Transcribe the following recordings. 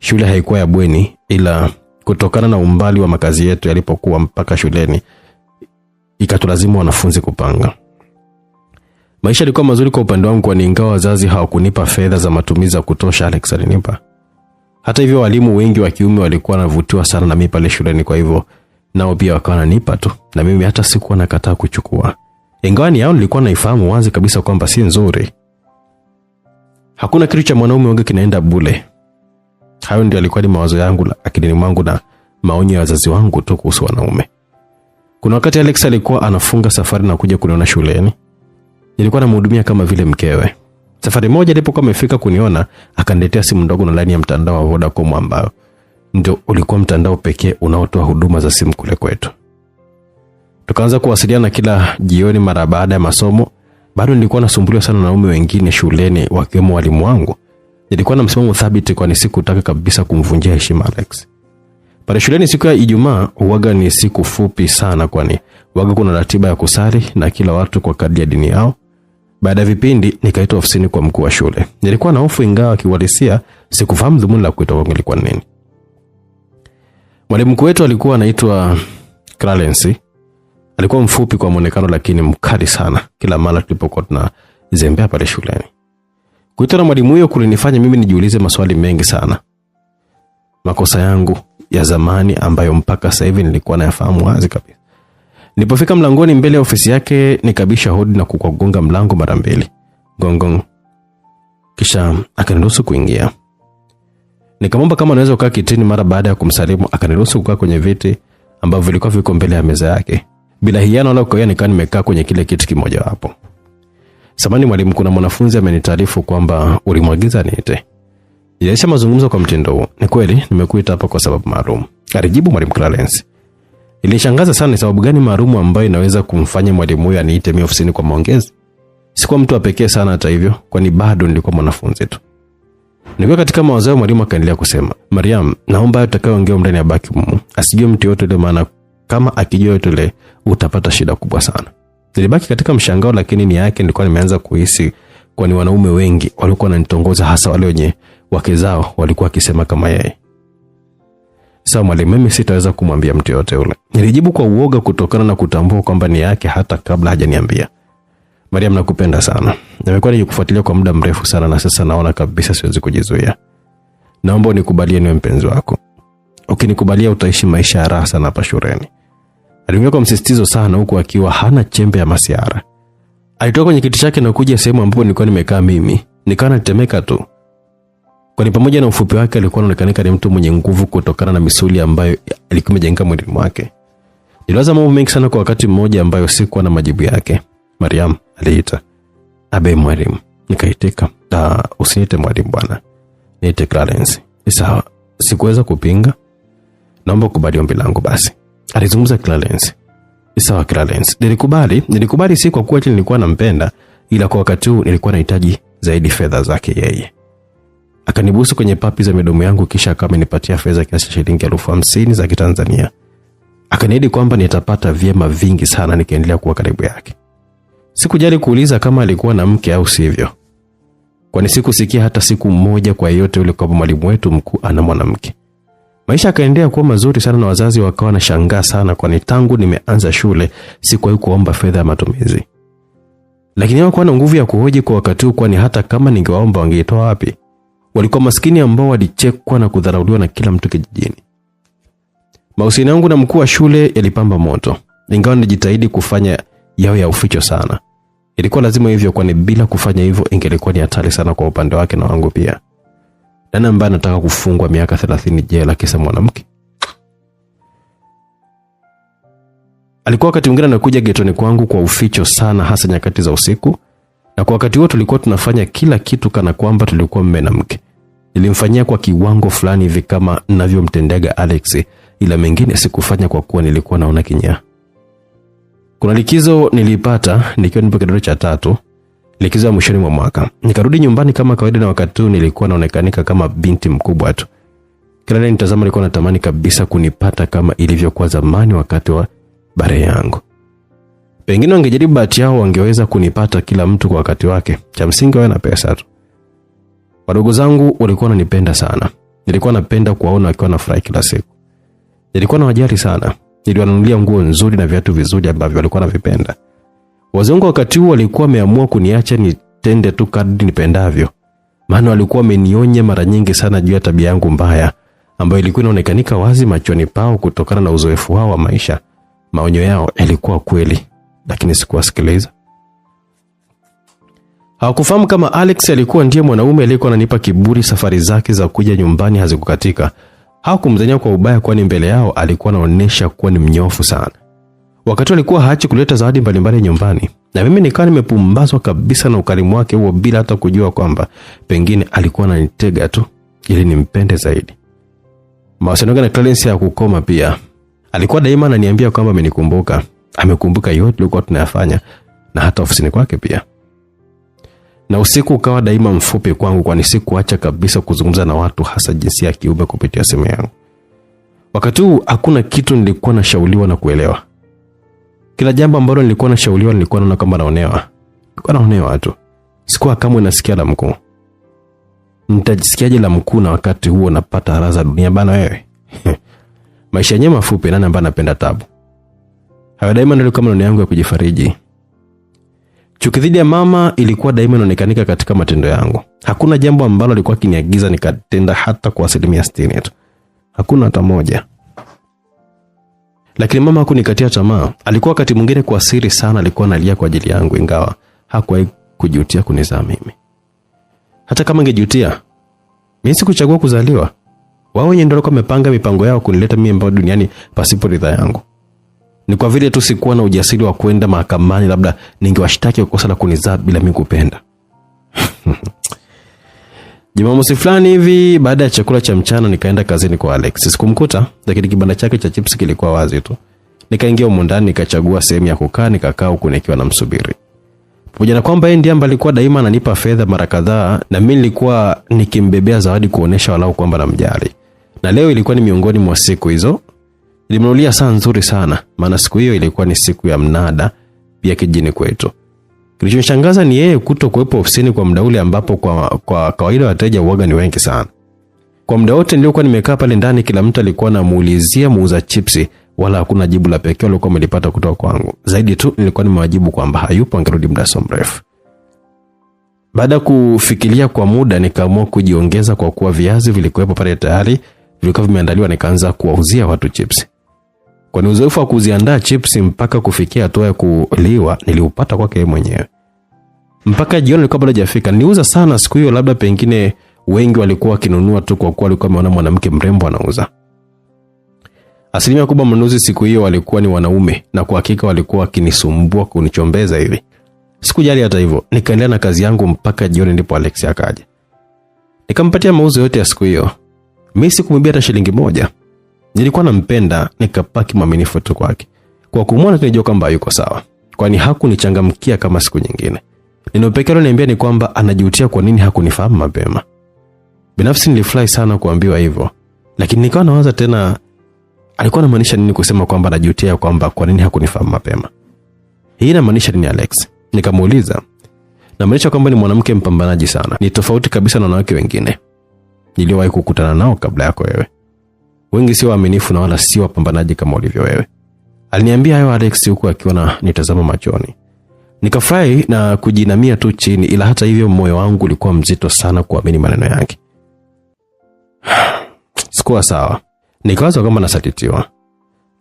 Shule haikuwa ya bweni, ila kutokana na umbali wa makazi yetu yalipokuwa mpaka shuleni ikatulazimu wanafunzi kupanga. Maisha yalikuwa mazuri kwa upande wangu, kwani ingawa wazazi hawakunipa fedha za matumizi ya kutosha, Alex alinipa. Hata hivyo walimu wengi wa kiume walikuwa wanavutiwa sana na mimi pale shuleni, kwa hivyo nao pia wakawa wananipa tu, na mimi hata sikuwa nakataa kuchukua. Ingawa ni yao nilikuwa naifahamu wazi kabisa kwamba si nzuri. Hakuna kitu cha mwanaume wangu kinaenda bure. Hayo ndio alikuwa ni mawazo yangu akilini mwangu na maonyo ya wazazi wangu tu kuhusu wanaume. Kuna wakati Alex alikuwa anafunga safari na kuja kuniona shuleni. Nilikuwa namhudumia kama vile mkewe. Safari moja alipokuwa amefika kuniona, akaniletea simu ndogo na line ya mtandao wa Vodacom ambao ndio ulikuwa mtandao pekee unaotoa huduma za simu kule kwetu. Tukaanza kuwasiliana kila jioni mara baada ya masomo. Bado nilikuwa nasumbuliwa sana na wanaume wengine shuleni wakiwemo walimu wangu. Nilikuwa na msimamo thabiti kwani sikutaka kabisa kumvunjia heshima Alex. Pale shuleni siku ya Ijumaa huaga ni siku fupi sana, kwani huaga kuna ratiba ya kusali na kila watu kwa kadri ya dini yao. Baada ya vipindi nikaitwa ofisini kwa mkuu wa shule. Nilikuwa na hofu, ingawa kiuhalisia sikufahamu dhumuni la kuitwa kwangu ilikuwa nini. Mwalimu wetu alikuwa anaitwa Clarence. Alikuwa mfupi kwa muonekano lakini mkali sana kila mara tulipokuwa tunazembea pale shuleni. Kuitwa na mwalimu huyo kulinifanya mimi nijiulize maswali mengi sana. Makosa yangu ya zamani ambayo mpaka sasa hivi nilikuwa nayafahamu wazi kabisa. Nilipofika mlangoni mbele ya ofisi yake nikabisha hodi na kugonga mlango mara mbili. Gongong. Kisha akaniruhusu kuingia. Nikamwomba kama naweza kukaa kitini. Mara baada ya kumsalimu akaniruhusu kukaa kwenye viti ambavyo vilikuwa viko mbele ya meza yake. Bila hiana wala kukaa, nikaa nimekaa kwenye kile kiti kimoja hapo. Samani mwalimu, kuna mwanafunzi amenitaarifu kwamba ulimwagiza niite. Niliacha mazungumzo kwa mtindo huo. Ni kweli nimekuita hapa kwa sababu maalum, alijibu mwalimu Clarence. Ilishangaza sana ni sababu gani maalum ambayo inaweza kumfanya mwalimu huyu aniite mimi ofisini kwa maongezi. Sikuwa mtu wa pekee sana hata hivyo, kwani bado nilikuwa mwanafunzi tu. Nikiwa katika mawazo, mwalimu akaendelea kusema, Mariam, naomba utakayoongea ndani ya baki mumu asijue mtu yote ile, maana kama akijua yote ile utapata shida kubwa sana. Nilibaki katika mshangao, lakini ni yake nilikuwa nimeanza kuhisi kwani wanaume wengi walikuwa wananitongoza, hasa wale wenye wake zao walikuwa wakisema kama yeye. Sawa mwalimu, mimi sitaweza kumwambia mtu yote yule. Nilijibu kwa uoga kutokana na kutambua kwamba ni yake hata kabla hajaniambia. Mariam, nakupenda sana. Nimekuwa nikikufuatilia kwa muda mrefu sana na sasa naona kabisa siwezi kujizuia. Naomba unikubalie niwe mpenzi wako. Ukinikubalia utaishi maisha ya raha sana hapa shuleni. Aliongea kwa msisitizo sana huku akiwa hana chembe ya masiara. Alitoka kwenye kiti chake na kuja sehemu ambapo nilikuwa nimekaa mimi. Nikawa natemeka tu. Kwani pamoja na ufupi wake alikuwa anaonekana ni mtu mwenye nguvu kutokana na misuli ambayo alikuwa amejenga mwilini mwake. Niliwaza mambo mengi sana kwa wakati mmoja ambayo sikuwa na majibu yake. Mariam aliita, abe mwalimu. Nikaitika, usiniite mwalimu bwana, niite Clarence. Sawa, sikuweza kupinga. Naomba kubali ombi langu basi, alizungumza Clarence. Sawa Clarence, nilikubali si kwa kuwa nilikuwa nampenda, ila kwa wakati huu nilikuwa nahitaji zaidi fedha zake yeye. Akanibusu kwenye papi za midomo yangu, kisha akanipatia fedha kiasi cha shilingi 50,000 za Kitanzania. Akaniahidi kwamba nitapata vyema vingi sana nikiendelea kuwa karibu yake. Sikujali kuuliza kama alikuwa na mke au sivyo, kwani sikusikia hata siku moja kwa yote yule kwamba mwalimu wetu mkuu ana mwanamke. Maisha yakaendelea kuwa mazuri sana na wazazi wakawa na shangaa sana, kwani tangu nimeanza shule sikuwahi kuomba fedha ya matumizi. Lakini hawakuwa na nguvu ya kuhoji kwa wakati huu, kwani hata kama ningewaomba wangeitoa wapi? Walikuwa maskini ambao walichekwa na kudharauliwa na kila mtu kijijini. Mahusiano yangu na mkuu wa shule yalipamba moto, ingawa nilijitahidi kufanya yao ya uficho sana. Ilikuwa lazima hivyo, kwani bila kufanya hivyo ingelikuwa ni hatari sana kwa upande wake na wangu pia. Nani ambaye anataka kufungwa miaka 30 jela kisa mwanamke? Alikuwa wakati mwingine anakuja getoni kwangu kwa uficho sana, hasa nyakati za usiku, na kwa wakati huo tulikuwa tunafanya kila kitu kana kwamba tulikuwa mume na mke. Nilimfanyia kwa kiwango fulani hivi kama ninavyomtendaga Alex, ila mengine sikufanya kwa kuwa nilikuwa naona kinyaa. Kuna likizo nilipata nikiwa nipo kidato cha 3, likizo ya mwishoni mwa mwaka. Nikarudi nyumbani kama kawaida, na wakati huu nilikuwa naonekanika kama binti mkubwa tu. Kila nitazama nilikuwa natamani kabisa kunipata kama ilivyokuwa zamani wakati wa bare yangu. Pengine wangejaribu bahati yao wangeweza kunipata kila mtu kwa wakati wake. Cha msingi wawe na pesa tu. Wadogo zangu walikuwa wananipenda sana. Nilikuwa napenda kuwaona wakiwa na furaha kila siku. Nilikuwa nawajali sana. Niliwanunulia nguo nzuri na viatu vizuri ambavyo walikuwa wanavipenda. Wazee wangu wakati huo walikuwa wameamua kuniacha nitende tu kadri nipendavyo. Maana walikuwa wamenionya mara nyingi sana juu ya tabia yangu mbaya ambayo ilikuwa inaonekanika wazi machoni pao kutokana na uzoefu wao wa maisha. Maonyo yao yalikuwa kweli, lakini sikuwasikiliza. Hawakufahamu kama Alex alikuwa ndiye mwanaume aliyekuwa ananipa kiburi. Safari zake za kuja nyumbani hazikukatika. Hawakumdhania kwa ubaya, kwani mbele yao alikuwa anaonyesha kuwa ni mnyofu sana. Wakati alikuwa haachi kuleta zawadi mbalimbali nyumbani, na mimi nikawa nimepumbazwa kabisa na ukarimu wake huo bila hata kujua kwamba pengine alikuwa ananitega tu ili nimpende zaidi. Mawasiliano na Clarence ya kukoma pia. Alikuwa daima ananiambia kwamba amenikumbuka. Amekumbuka yote tulikuwa tunayafanya na hata ofisini kwake pia. Na usiku ukawa daima mfupi kwangu, kwani sikuacha kabisa kuzungumza na watu, hasa jinsia ya kiume, kupitia simu yangu. Wakati huu hakuna kitu nilikuwa nashauriwa na kuelewa. Kila jambo ambalo nilikuwa nashauriwa nilikuwa naona kama naonewa. Nilikuwa naonewa tu. Sikuwa kama nasikia la mkuu. Nitajisikiaje la mkuu na wakati huo napata raha za dunia bana wewe? Maisha yenyewe mafupi, nani ambaye anapenda tabu? Hayo daima ndio kama maneno yangu ya kujifariji. Chuki dhidi ya mama ilikuwa daima inaonekanika katika matendo yangu. Hakuna jambo ambalo alikuwa akiniagiza nikatenda hata kwa 60% tu. Hakuna hata moja. Lakini mama hakunikatia tamaa. Alikuwa wakati mwingine kwa siri sana alikuwa analia kwa ajili yangu, ingawa hakuwahi kujutia kunizaa mimi. Hata kama angejutia, mimi sikuchagua kuzaliwa. Wao wenyewe ndio walikuwa wamepanga mipango yao kunileta mimi mbao duniani pasipo ridhaa yangu. Ni kwa vile tu sikuwa na ujasiri wa kwenda mahakamani, labda ningewashtaki kwa kosa la kunizaa bila mimi kupenda. Jumamosi fulani hivi baada ya chakula cha mchana nikaenda kazini kwa Alex. Sikumkuta, lakini kibanda chake cha chips kilikuwa wazi tu. Nikaingia humo ndani, nikachagua sehemu ya kukaa, nikakaa huko nikiwa namsubiri. Pamoja na kwamba yeye ndiye ambaye alikuwa daima ananipa fedha mara kadhaa, na mimi nilikuwa nikimbebea zawadi kuonesha walau kwamba namjali. Na leo ilikuwa ni miongoni mwa siku hizo. Nilimnunulia saa nzuri sana, maana siku hiyo ilikuwa ni siku ya mnada pia kijini kwetu. Kilichonishangaza ni yeye kutokuwepo ofisini kwa muda ule ambapo kwa kawaida wateja huaga ni wengi sana. Kwa muda wote niliokuwa nimekaa pale ndani, kila mtu alikuwa anamuulizia muuza chipsi, wala hakuna jibu la pekee alikuwa amelipata kutoka kwangu. Zaidi tu nilikuwa nimewajibu kwamba hayupo, angerudi muda so mrefu. Baada kufikiria kwa muda, nikaamua kujiongeza kwa kuwa viazi vilikuwepo pale tayari, vilikuwa vimeandaliwa, nikaanza kuwauzia watu chipsi. Kwani uzoefu wa kuziandaa chipsi mpaka kufikia hatua ya kuliwa niliupata kwake yeye mwenyewe. Mpaka jioni nilikuwa bado hajafika. Niuza sana siku hiyo, labda pengine wengi walikuwa wakinunua tu kwa kuwa walikuwa wameona mwanamke mrembo anauza. Asilimia kubwa mnunuzi siku hiyo walikuwa ni wanaume, na kwa hakika walikuwa wakinisumbua kunichombeza hivi. Sikujali hata hivyo. Nikaendelea na kazi yangu mpaka jioni, ndipo Alex akaja. Nikampatia mauzo yote ya siku hiyo. Mimi sikumwibia hata shilingi moja. Nilikuwa nampenda, nikapaki mwaminifu tu kwake. Kwa kumwona tunajua kwamba yuko sawa, kwani hakunichangamkia kama siku nyingine. Neno pekee aloniambia ni kwamba anajutia kwa nini hakunifahamu mapema. Binafsi nilifurahi sana kuambiwa hivyo, lakini nikawa nawaza tena, alikuwa anamaanisha nini kusema kwamba anajutia kwamba kwa nini hakunifahamu mapema? Hii inamaanisha nini Alex? Nikamuuliza. Namaanisha kwamba ni mwanamke mpambanaji sana. Ni tofauti kabisa na wanawake wengine niliowahi kukutana nao kabla yako wewe. Wengi sio waaminifu na wala sio wapambanaji kama ulivyo wewe. Aliniambia hayo Alex huku akiwa nitazama machoni. Nikafurahi na kujinamia tu chini, ila hata hivyo moyo wangu ulikuwa mzito sana kuamini maneno yake. Sikuwa sawa. Nikawaza kama nasalitiwa.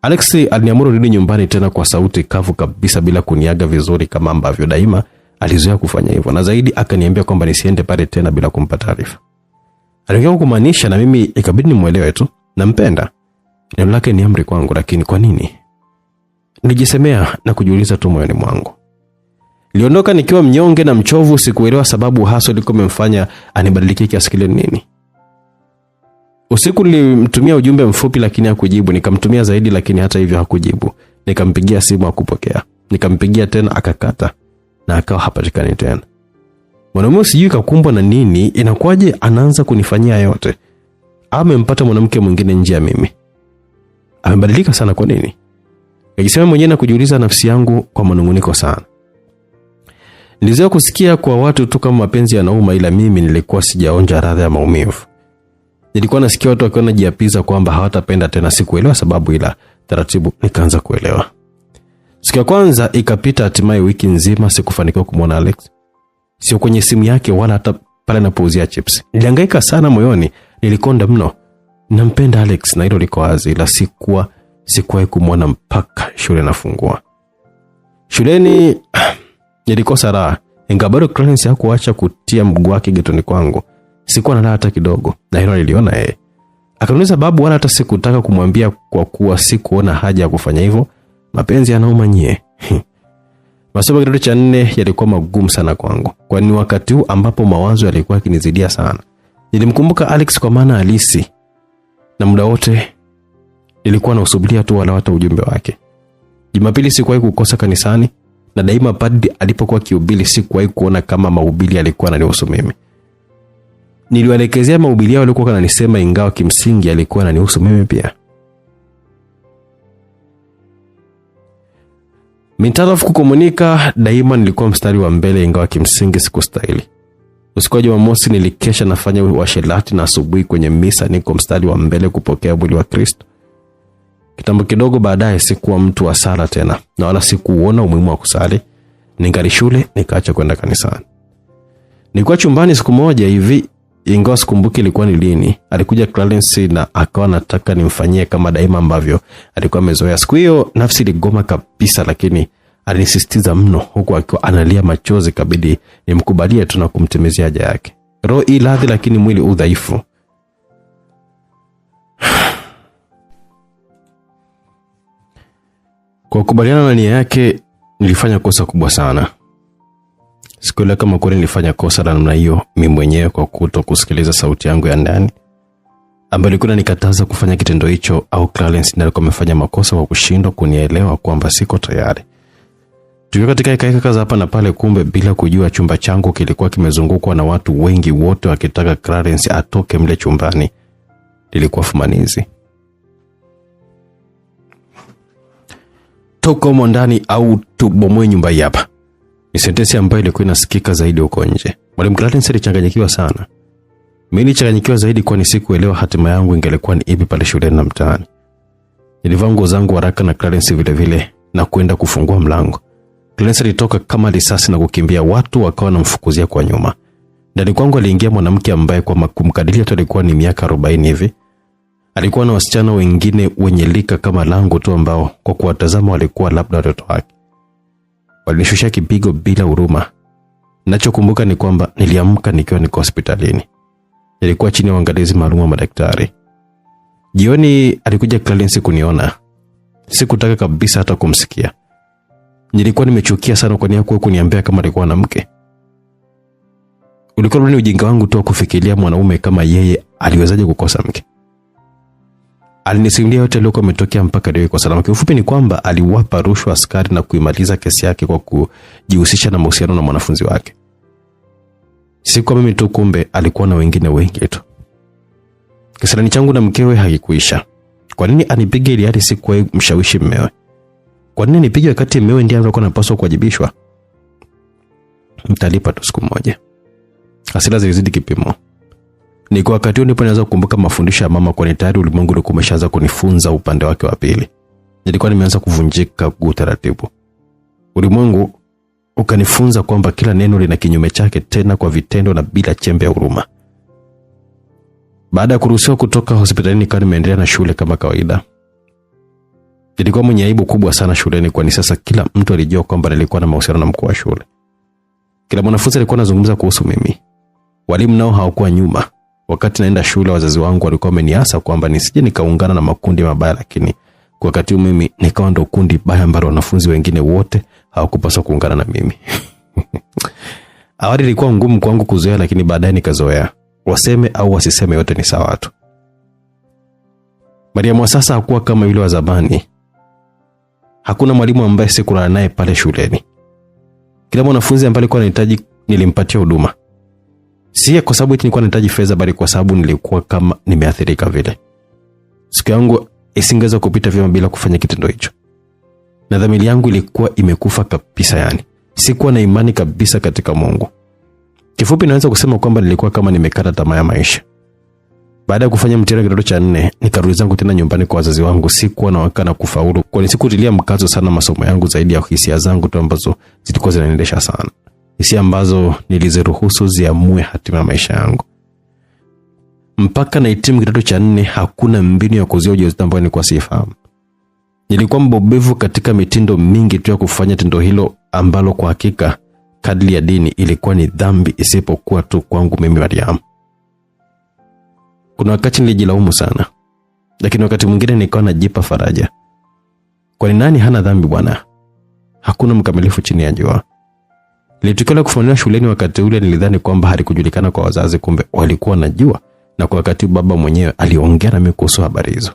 Alex aliniamuru rudi nyumbani tena kwa sauti kavu kabisa, bila kuniaga vizuri kama ambavyo daima alizoea kufanya hivyo, na zaidi akaniambia kwamba nisiende pale tena bila kumpa taarifa. Aliongea kumaanisha, na mimi ikabidi nimuelewe tu. Nampenda. Neno lake ni amri kwangu, lakini kwa nini? Nilijisemea na kujiuliza tu moyoni mwangu. Niliondoka nikiwa mnyonge na mchovu, sikuelewa sababu hasa ilikuwa imemfanya anibadilike kiasi kile nini. Usiku nilimtumia ujumbe mfupi lakini hakujibu, nikamtumia zaidi lakini hata hivyo hakujibu. Nikampigia simu hakupokea. Nikampigia tena akakata na akawa hapatikani tena. Mwanamume sijui kakumbwa na nini, inakuwaje anaanza kunifanyia yote? Amempata mwanamke mwingine nje ya mimi. Amebadilika sana kwa nini? Nikisema mwenyewe na kujiuliza nafsi yangu kwa manunguniko sana. Nilizoea kusikia kwa watu tu kama mapenzi yanauma, ila mimi nilikuwa sijaonja radha ya maumivu. Nilikuwa nasikia watu wakiwa wanajiapiza kwamba hawatapenda tena, sikuelewa sababu, ila taratibu nikaanza kuelewa. Siku ya kwanza ikapita, hatimaye wiki nzima sikufanikiwa kumwona Alex. Sio kwenye simu yake wala hata pale anapouzia chips. Nilihangaika sana moyoni, nilikonda mno. Nampenda Alex na hilo liko wazi, ila sikuwahi kumwona mpaka shule nafungua. Shuleni nilikosa raha. Ingawa bado Clarence hakuacha kutia mguu wake getoni kwangu, sikuwa na raha hata kidogo, na hilo niliona yeye. Akaniuliza babu, wala hata sikutaka kumwambia kwa kuwa sikuona haja ya kufanya hivyo. Mapenzi yanauma nyie. Masomo kidato cha 4 yalikuwa magumu sana kwangu, kwani wakati huu ambapo mawazo yalikuwa yakinizidia sana. Nilimkumbuka Alex kwa maana halisi, na muda wote nilikuwa nausubiria tu wala hata ujumbe wake. Jumapili sikuwahi kukosa kanisani, na daima padri alipokuwa kihubiri sikuwahi kuona kama mahubiri alikuwa ananihusu mimi. Niliwaelekezea mahubiri yao walikuwa wananisema, ingawa kimsingi alikuwa ananihusu mimi pia. Mitarafu kukomunika, daima nilikuwa mstari wa mbele, ingawa kimsingi sikustahili. Usiku wa Jumamosi nilikesha nafanya uasherati, na asubuhi kwenye misa niko mstari wa mbele kupokea mwili wa Kristo. Kitambo kidogo baadaye sikuwa mtu wa sala tena, na wala sikuona umuhimu wa kusali. Ningali shule nikaacha kwenda kanisani. Nilikuwa chumbani siku moja hivi, ingawa sikumbuki ilikuwa ni lini, alikuja Clarence na akawa anataka nimfanyie kama daima ambavyo alikuwa amezoea. Siku hiyo nafsi iligoma kabisa, lakini alinisisitiza mno huku akiwa analia machozi, kabidi nimkubalie tu na kumtemezea haja yake. Roho iladhi lakini mwili udhaifu. Kwa kukubaliana na nia yake nilifanya kosa kubwa sana. Sikuelewa kama kweli nilifanya kosa la namna hiyo mimi mwenyewe kwa kutokusikiliza sauti yangu ya ndani ambayo ilikuwa inanikataza kufanya kitendo hicho, au Clarence ndiye alikuwa amefanya makosa kwa kushindwa kunielewa kwamba siko tayari. Tulikuwa katika hekaheka za hapa na pale, kumbe bila kujua chumba changu kilikuwa kimezungukwa na watu wengi, wote wakitaka Clarence atoke mle chumbani. Nilikuwa fumanizi. Toka humo ndani au tubomoe nyumba hii hapa, ni sentensi ambayo ilikuwa inasikika zaidi huko nje. Mwalimu Clarence alichanganyikiwa sana. Mimi nilichanganyikiwa zaidi, kwani sikuelewa hatima yangu ingelikuwa ni ipi pale shuleni na mtaani. Nilivaa nguo zangu haraka na Clarence vile vile na kwenda kufungua mlango. Clarence alitoka kama risasi na kukimbia, watu wakawa wanamfukuzia kwa nyuma. Ndani kwangu aliingia mwanamke ambaye kwa kumkadiria tu alikuwa ni miaka 40 hivi. Alikuwa na wasichana wengine wenye lika kama langu tu, ambao kwa kuwatazama walikuwa labda watoto wake. Walinishusha kipigo bila huruma. Ninachokumbuka ni kwamba niliamka nikiwa niko hospitalini. Nilikuwa chini ya uangalizi maalum wa madaktari. Jioni alikuja Clarence kuniona. Sikutaka kabisa hata kumsikia. Nilikuwa nimechukia sana kwa nia yake kuniambia kama alikuwa na mke. Ulikuwa ni ujinga wangu tu kufikiria mwanaume kama yeye aliwezaje kukosa mke. Alinisimulia yote aliyokuwa ametokea mpaka leo kwa salama. Kifupi ni kwamba aliwapa rushwa askari na kuimaliza kesi yake kwa kujihusisha na mahusiano na mwanafunzi wake. Si kwa mimi tu, kumbe alikuwa na wengine wengi tu. Kisirani changu na mkewe hakikuisha. Kwa nini anipige ili hadi sikuwa mshawishi mmewe? Kwa nini nipige wakati mmewe ndiye alikuwa anapaswa kuwajibishwa? Mtalipa tu siku moja. Hasira zilizidi kipimo. Ni kwa wakati huo ndipo nianza kukumbuka mafundisho ya mama, kwa tayari ulimwengu ulikuwa umeshaanza kunifunza upande wake wa pili. Nilikuwa nimeanza kuvunjika kwa utaratibu. Ulimwengu ukanifunza kwamba kila neno lina kinyume chake, tena kwa vitendo na bila chembe ya huruma. Baada ya kuruhusiwa kutoka hospitalini, nikawa nimeendelea na shule kama kawaida. Nilikuwa mwenye aibu kubwa sana shuleni, kwani sasa kila mtu alijua kwamba nilikuwa na mahusiano na mkuu wa shule. Kila mwanafunzi alikuwa anazungumza kuhusu mimi. Walimu nao hawakuwa nyuma. Wakati naenda shule, wazazi wangu walikuwa wameniasa kwamba nisije nikaungana na makundi mabaya, lakini kwa wakati huu mimi nikawa ndo kundi baya ambalo wanafunzi wengine wote hawakupaswa kuungana na mimi. Awali ilikuwa ngumu kwangu kuzoea, lakini baadaye nikazoea. Waseme au wasiseme yote ni sawa tu. Mariamu sasa hakuwa kama yule wa zamani. Hakuna mwalimu ambaye sikulala naye pale shuleni. Kila mwanafunzi ambaye alikuwa anahitaji nilimpatia huduma. Si kwa sababu nilikuwa nahitaji fedha, bali kwa sababu nilikuwa kama nimeathirika vile. Siku yangu isingeweza kupita vyema bila kufanya kitendo hicho. Na dhamiri yangu ilikuwa imekufa kabisa yani. Sikuwa na imani kabisa katika Mungu. Kifupi naweza kusema kwamba nilikuwa kama nimekata tamaa ya maisha. Baada ya kufanya mtihani kidato cha 4, nikarudi zangu tena nyumbani kwa wazazi wangu. Sikuwa na wakati na kufaulu, kwani sikutilia mkazo sana masomo yangu zaidi ya hisia zangu tu ambazo zilikuwa zinaniendesha sana. Hisia ambazo niliziruhusu ziamue hatima ya maisha yangu. Mpaka nahitimu kidato cha 4, hakuna mbinu ya kuzuia ujauzito ambayo nilikuwa sifahamu. Nilikuwa mbobevu katika mitindo mingi tu ya kufanya tendo hilo ambalo kwa hakika kadri ya dini ilikuwa ni dhambi isipokuwa tu kwangu mimi Mariam. Kuna wakati nilijilaumu sana, lakini wakati mwingine nikawa najipa faraja. Kwani nani hana dhambi bwana? Hakuna mkamilifu chini ya jua. Nilitukio la kufanywa shuleni wakati ule nilidhani kwamba halikujulikana kwa wazazi, kumbe walikuwa wanajua, na kwa wakati baba mwenyewe aliongea na mimi kuhusu habari hizo.